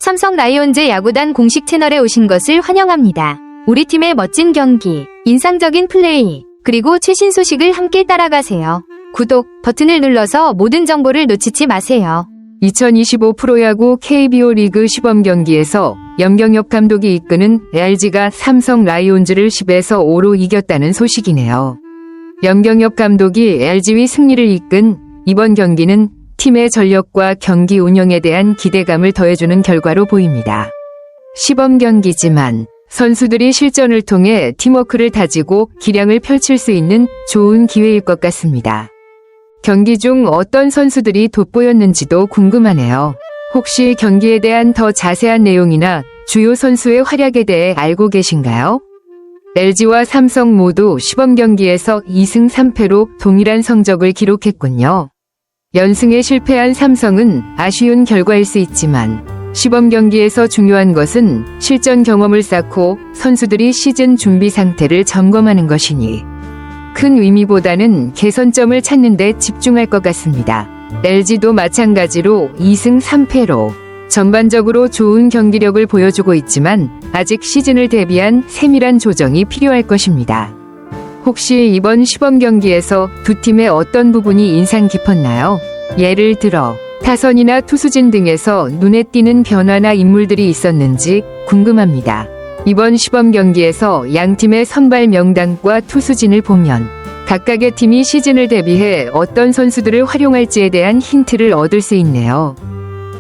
삼성 라이온즈 야구단 공식 채널에 오신 것을 환영합니다. 우리 팀의 멋진 경기, 인상적인 플레이, 그리고 최신 소식을 함께 따라가세요. 구독 버튼을 눌러서 모든 정보를 놓치지 마세요. 2025 프로야구 KBO 리그 시범 경기에서 염경엽 감독이 이끄는 LG가 삼성 라이온즈를 10에서 5로 이겼다는 소식이네요. 염경엽 감독이 LG의 승리를 이끈 이번 경기는 팀의 전력과 경기 운영에 대한 기대감을 더해주는 결과로 보입니다. 시범 경기지만 선수들이 실전을 통해 팀워크를 다지고 기량을 펼칠 수 있는 좋은 기회일 것 같습니다. 경기 중 어떤 선수들이 돋보였는지도 궁금하네요. 혹시 경기에 대한 더 자세한 내용이나 주요 선수의 활약에 대해 알고 계신가요? LG와 삼성 모두 시범 경기에서 2승 3패로 동일한 성적을 기록했군요. 연승에 실패한 삼성은 아쉬운 결과일 수 있지만 시범 경기에서 중요한 것은 실전 경험을 쌓고 선수들이 시즌 준비 상태를 점검하는 것이니 큰 의미보다는 개선점을 찾는 데 집중할 것 같습니다. LG도 마찬가지로 2승 3패로 전반적으로 좋은 경기력을 보여주고 있지만 아직 시즌을 대비한 세밀한 조정이 필요할 것입니다. 혹시 이번 시범 경기에서 두 팀의 어떤 부분이 인상 깊었나요? 예를 들어 타선이나 투수진 등에서 눈에 띄는 변화나 인물들이 있었는지 궁금합니다. 이번 시범 경기에서 양 팀의 선발 명단과 투수진을 보면 각각의 팀이 시즌을 대비해 어떤 선수들을 활용할지에 대한 힌트를 얻을 수 있네요.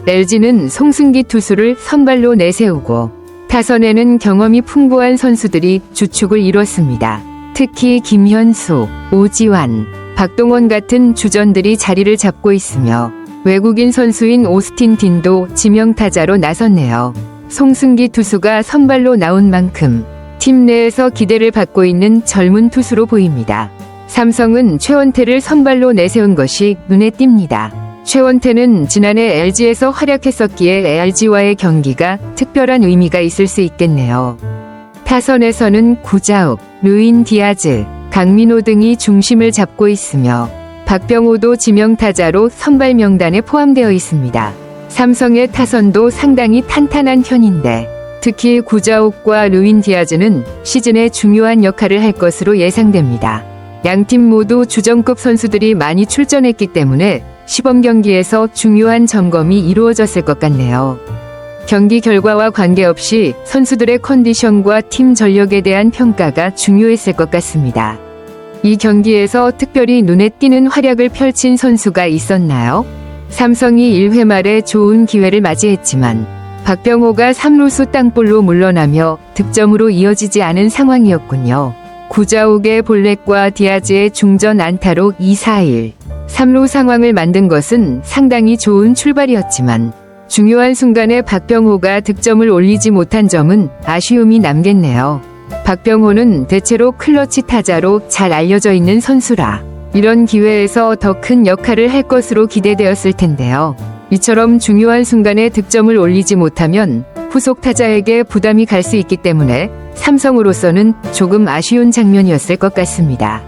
LG는 송승기 투수를 선발로 내세우고 타선에는 경험이 풍부한 선수들이 주축을 이뤘습니다. 특히 김현수, 오지환, 박동원 같은 주전들이 자리를 잡고 있으며 외국인 선수인 오스틴 딘도 지명타자로 나섰네요. 송승기 투수가 선발로 나온 만큼 팀 내에서 기대를 받고 있는 젊은 투수로 보입니다. 삼성은 최원태를 선발로 내세운 것이 눈에 띕니다. 최원태는 지난해 LG에서 활약했었기에 LG와의 경기가 특별한 의미가 있을 수 있겠네요. 타선에서는 구자욱, 루인 디아즈, 강민호 등이 중심을 잡고 있으며 박병호도 지명타자로 선발 명단에 포함되어 있습니다. 삼성의 타선도 상당히 탄탄한 편인데 특히 구자욱과 루인 디아즈는 시즌에 중요한 역할을 할 것으로 예상됩니다. 양팀 모두 주전급 선수들이 많이 출전했기 때문에 시범 경기에서 중요한 점검이 이루어졌을 것 같네요. 경기 결과와 관계없이 선수들의 컨디션과 팀 전력에 대한 평가가 중요했을 것 같습니다. 이 경기에서 특별히 눈에 띄는 활약을 펼친 선수가 있었나요? 삼성이 1회 말에 좋은 기회를 맞이했지만 박병호가 3루수 땅볼로 물러나며 득점으로 이어지지 않은 상황이었군요. 구자욱의 볼넷과 디아즈의 중전 안타로 2-4-1, 3루 상황을 만든 것은 상당히 좋은 출발이었지만 중요한 순간에 박병호가 득점을 올리지 못한 점은 아쉬움이 남겠네요. 박병호는 대체로 클러치 타자로 잘 알려져 있는 선수라 이런 기회에서 더 큰 역할을 할 것으로 기대되었을 텐데요. 이처럼 중요한 순간에 득점을 올리지 못하면 후속 타자에게 부담이 갈 수 있기 때문에 삼성으로서는 조금 아쉬운 장면이었을 것 같습니다.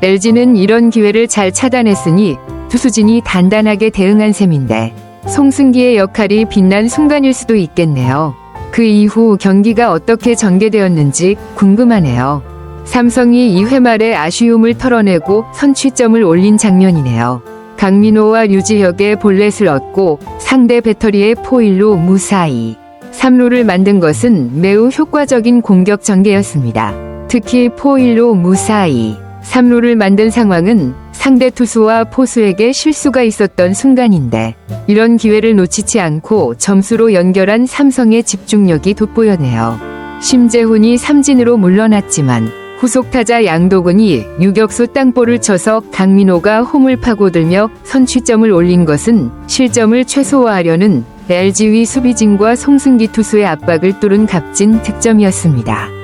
LG는 이런 기회를 잘 차단했으니 투수진이 단단하게 대응한 셈인데 송승기의 역할이 빛난 순간일 수도 있겠네요. 그 이후 경기가 어떻게 전개되었는지 궁금하네요. 삼성이 2회 말에 아쉬움을 털어내고 선취점을 올린 장면이네요. 강민호와 류지혁의 볼넷을 얻고 상대 배터리의 포일로 무사히 3루를 만든 것은 매우 효과적인 공격 전개였습니다. 특히 포일로 무사히 3루를 만든 상황은 상대 투수와 포수에게 실수가 있었던 순간인데 이런 기회를 놓치지 않고 점수로 연결한 삼성의 집중력이 돋보여네요. 심재훈이 삼진으로 물러났지만 후속 타자 양도근이 유격수 땅볼을 쳐서 강민호가 홈을 파고들며 선취점을 올린 것은 실점을 최소화하려는 LG의 수비진과 송승기 투수의 압박을 뚫은 값진 득점이었습니다.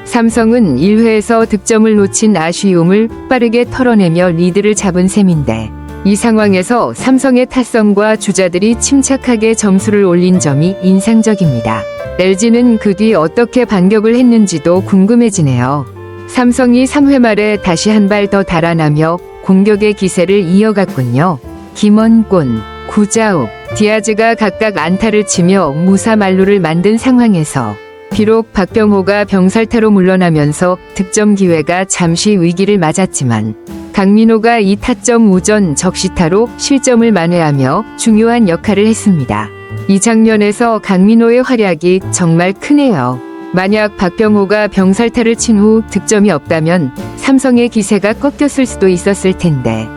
삼성은 1회에서 득점을 놓친 아쉬움을 빠르게 털어내며 리드를 잡은 셈인데 이 상황에서 삼성의 타선과 주자들이 침착하게 점수를 올린 점이 인상적입니다. LG는 그 뒤 어떻게 반격을 했는지도 궁금해지네요. 삼성이 3회 말에 다시 한 발 더 달아나며 공격의 기세를 이어갔군요. 김원곤, 구자욱, 디아즈가 각각 안타를 치며 무사만루를 만든 상황에서 비록 박병호가 병살타로 물러나면서 득점 기회가 잠시 위기를 맞았지만 강민호가 2타점 우전 적시타로 실점을 만회하며 중요한 역할을 했습니다. 이 장면에서 강민호의 활약이 정말 크네요. 만약 박병호가 병살타를 친 후 득점이 없다면 삼성의 기세가 꺾였을 수도 있었을 텐데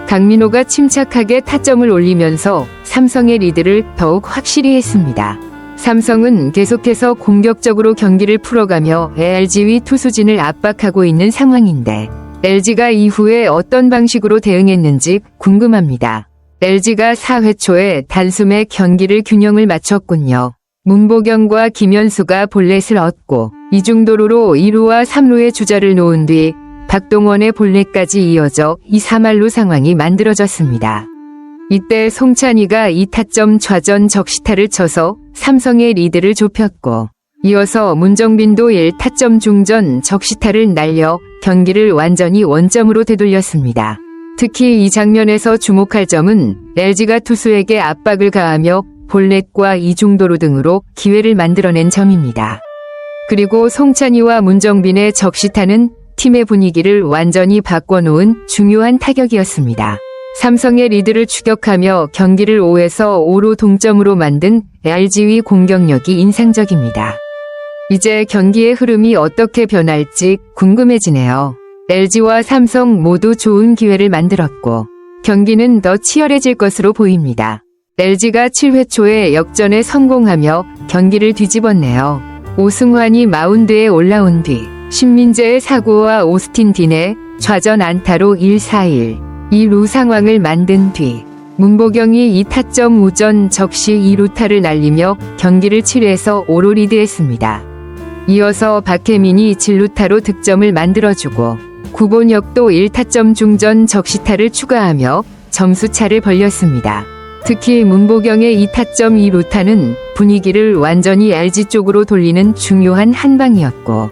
강민호가 침착하게 타점을 올리면서 삼성의 리드를 더욱 확실히 했습니다. 삼성은 계속해서 공격적으로 경기를 풀어가며 LG 위 투수진을 압박하고 있는 상황인데 LG가 이후에 어떤 방식으로 대응했는지 궁금합니다. LG가 4회 초에 단숨에 경기를 균형을 맞췄군요. 문보경과 김현수가 볼넷을 얻고 이중도루로 2루와 3루의 주자를 놓은 뒤 박동원의 볼넷까지 이어져 2-3할루 상황이 만들어졌습니다. 이때 송찬희가 2타점 좌전 적시타를 쳐서 삼성의 리드를 좁혔고 이어서 문정빈도 1타점 중전 적시타를 날려 경기를 완전히 원점으로 되돌렸습니다. 특히 이 장면에서 주목할 점은 LG가 투수에게 압박을 가하며 볼넷과 이중도루 등으로 기회를 만들어낸 점입니다. 그리고 송찬희와 문정빈의 적시타는 팀의 분위기를 완전히 바꿔놓은 중요한 타격이었습니다. 삼성의 리드를 추격하며 경기를 5에서 5로 동점으로 만든 LG의 공격력이 인상적입니다. 이제 경기의 흐름이 어떻게 변할지 궁금해지네요. LG와 삼성 모두 좋은 기회를 만들었고 경기는 더 치열해질 것으로 보입니다. LG가 7회 초에 역전에 성공하며 경기를 뒤집었네요. 오승환이 마운드에 올라온 뒤 신민재의 사고와 오스틴 딘의 좌전 안타로 1-4-1, 2루 상황을 만든 뒤 문보경이 2타점 우전 적시 2루타를 날리며 경기를 7에서 5로 리드했습니다. 이어서 박혜민이 진루타로 득점을 만들어주고 구본혁도 1타점 중전 적시타를 추가하며 점수차를 벌렸습니다. 특히 문보경의 2타점 2루타는 분위기를 완전히 LG 쪽으로 돌리는 중요한 한 방이었고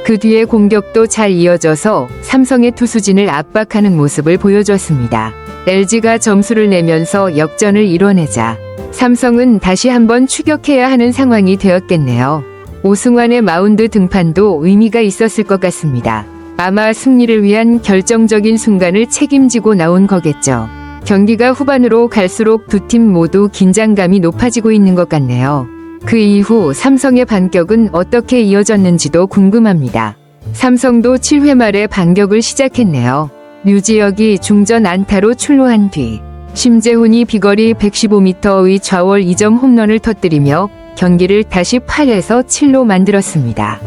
그 뒤에 공격도 잘 이어져서 삼성의 투수진을 압박하는 모습을 보여줬습니다. LG가 점수를 내면서 역전을 이뤄내자 삼성은 다시 한번 추격해야 하는 상황이 되었겠네요. 오승환의 마운드 등판도 의미가 있었을 것 같습니다. 아마 승리를 위한 결정적인 순간을 책임지고 나온 거겠죠. 경기가 후반으로 갈수록 두 팀 모두 긴장감이 높아지고 있는 것 같네요. 그 이후 삼성의 반격은 어떻게 이어졌는지도 궁금합니다. 삼성도 7회 말에 반격을 시작했네요. 류지혁이 중전 안타로 출루한 뒤 심재훈이 비거리 115m의 좌월 2점 홈런을 터뜨리며 경기를 다시 8에서 7로 만들었습니다.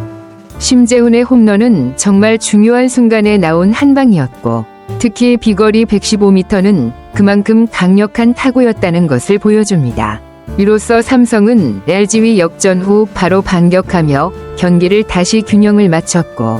심재훈의 홈런은 정말 중요한 순간에 나온 한 방이었고 특히 비거리 115m는 그만큼 강력한 타구였다는 것을 보여줍니다. 이로써 삼성은 LG의 역전 후 바로 반격하며 경기를 다시 균형을 맞췄고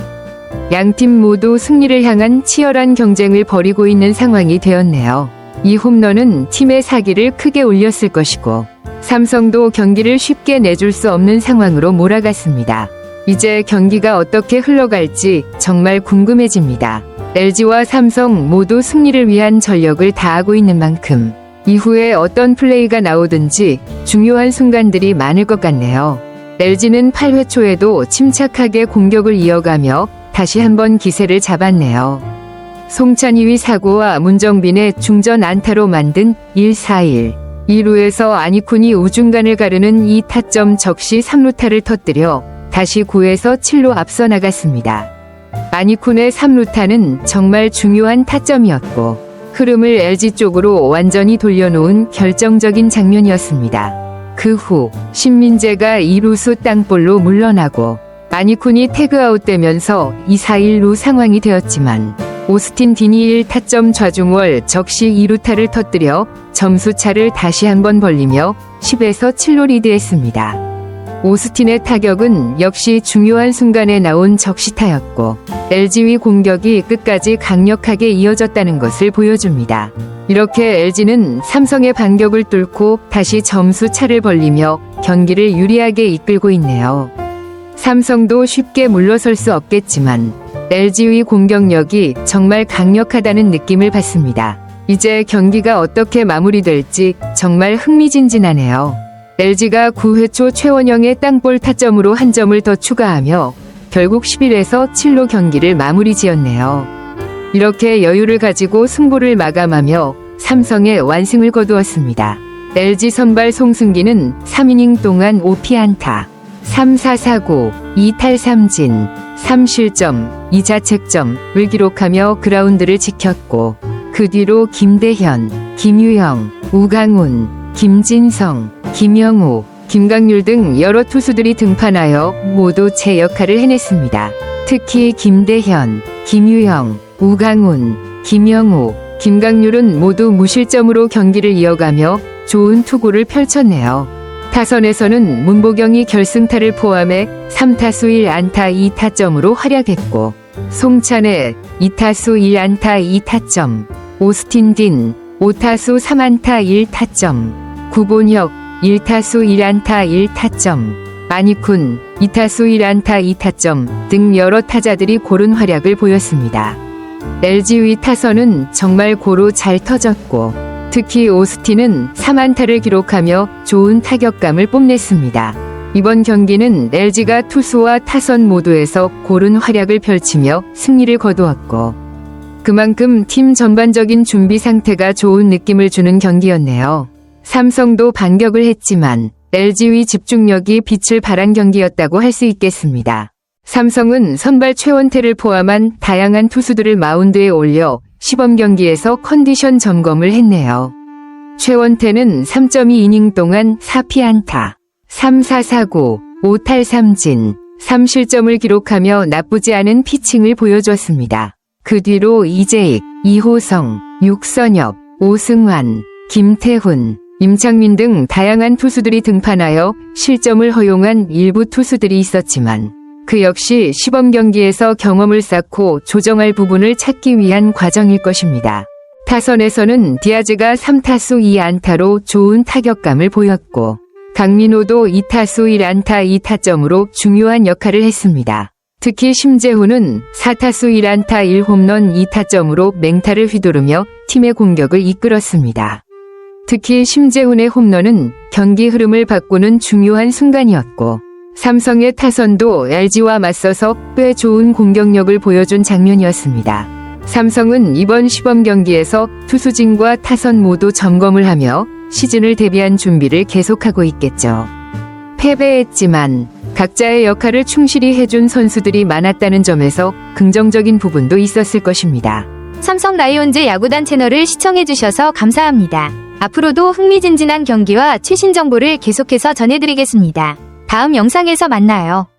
양팀 모두 승리를 향한 치열한 경쟁을 벌이고 있는 상황이 되었네요. 이 홈런은 팀의 사기를 크게 올렸을 것이고 삼성도 경기를 쉽게 내줄 수 없는 상황으로 몰아갔습니다. 이제 경기가 어떻게 흘러갈지 정말 궁금해집니다. LG와 삼성 모두 승리를 위한 전력을 다하고 있는 만큼 이후에 어떤 플레이가 나오든지 중요한 순간들이 많을 것 같네요. LG는 8회 초에도 침착하게 공격을 이어가며 다시 한번 기세를 잡았네요. 송찬희의 사고와 문정빈의 중전 안타로 만든 1-4-1, 2루에서 아니쿤이 우중간을 가르는 2타점 적시 3루타를 터뜨려 다시 9에서 7로 앞서 나갔습니다. 아니쿤의 3루타는 정말 중요한 타점이었고 흐름을 LG 쪽으로 완전히 돌려놓은 결정적인 장면이었습니다. 그 후 신민재가 2루수 땅볼로 물러나고 아니쿤이 태그아웃되면서 2-4-1루 상황이 되었지만 오스틴 딘이 1타점 좌중월 적시 2루타를 터뜨려 점수차를 다시 한번 벌리며 10에서 7로 리드했습니다. 오스틴의 타격은 역시 중요한 순간에 나온 적시타였고 LG의 공격이 끝까지 강력하게 이어졌다는 것을 보여줍니다. 이렇게 LG는 삼성의 반격을 뚫고 다시 점수 차를 벌리며 경기를 유리하게 이끌고 있네요. 삼성도 쉽게 물러설 수 없겠지만 LG의 공격력이 정말 강력하다는 느낌을 받습니다. 이제 경기가 어떻게 마무리될지 정말 흥미진진하네요. LG가 9회 초 최원영의 땅볼 타점으로 한 점을 더 추가하며 결국 11에서 7로 경기를 마무리 지었네요. 이렇게 여유를 가지고 승부를 마감하며 삼성의 완승을 거두었습니다. LG 선발 송승기는 3이닝 동안 5피안타, 3-4-4구, 2탈 3진, 3실점, 2자책점을 기록하며 그라운드를 지켰고 그 뒤로 김대현, 김유형, 우강훈, 김진성, 김영우, 김강률 등 여러 투수들이 등판하여 모두 제 역할을 해냈습니다. 특히 김대현, 김유형, 우강훈, 김영우, 김강률은 모두 무실점으로 경기를 이어가며 좋은 투구를 펼쳤네요. 타선에서는 문보경이 결승타를 포함해 3타수 1안타 2타점으로 활약했고 송찬의 2타수 1안타 2타점, 오스틴 딘 5타수 3안타 1타점, 구본혁 1타수 1안타 1타점, 마니쿤 2타수 1안타 2타점 등 여러 타자들이 고른 활약을 보였습니다. LG의 타선은 정말 고루 잘 터졌고 특히 오스틴은 3안타를 기록하며 좋은 타격감을 뽐냈습니다. 이번 경기는 LG가 투수와 타선 모두에서 고른 활약을 펼치며 승리를 거두었고 그만큼 팀 전반적인 준비 상태가 좋은 느낌을 주는 경기였네요. 삼성도 반격을 했지만 LG의 집중력이 빛을 발한 경기였다고 할 수 있겠습니다. 삼성은 선발 최원태를 포함한 다양한 투수들을 마운드에 올려 시범 경기에서 컨디션 점검을 했네요. 최원태는 3.2이닝 동안 4피안타, 3-4-4구, 5탈 3진, 3실점을 기록하며 나쁘지 않은 피칭을 보여줬습니다. 그 뒤로 이재익, 이호성, 육선엽, 오승환, 김태훈, 임창민 등 다양한 투수들이 등판하여 실점을 허용한 일부 투수들이 있었지만 그 역시 시범 경기에서 경험을 쌓고 조정할 부분을 찾기 위한 과정일 것입니다. 타선에서는 디아즈가 3타수 2안타로 좋은 타격감을 보였고 강민호도 2타수 1안타 2타점으로 중요한 역할을 했습니다. 특히 심재훈은 4타수 1안타 1홈런 2타점으로 맹타를 휘두르며 팀의 공격을 이끌었습니다. 특히 심재훈의 홈런은 경기 흐름을 바꾸는 중요한 순간이었고 삼성의 타선도 LG와 맞서서 꽤 좋은 공격력을 보여준 장면이었습니다. 삼성은 이번 시범 경기에서 투수진과 타선 모두 점검을 하며 시즌을 대비한 준비를 계속하고 있겠죠. 패배했지만 각자의 역할을 충실히 해준 선수들이 많았다는 점에서 긍정적인 부분도 있었을 것입니다. 삼성 라이온즈 야구단 채널을 시청해주셔서 감사합니다. 앞으로도 흥미진진한 경기와 최신 정보를 계속해서 전해드리겠습니다. 다음 영상에서 만나요.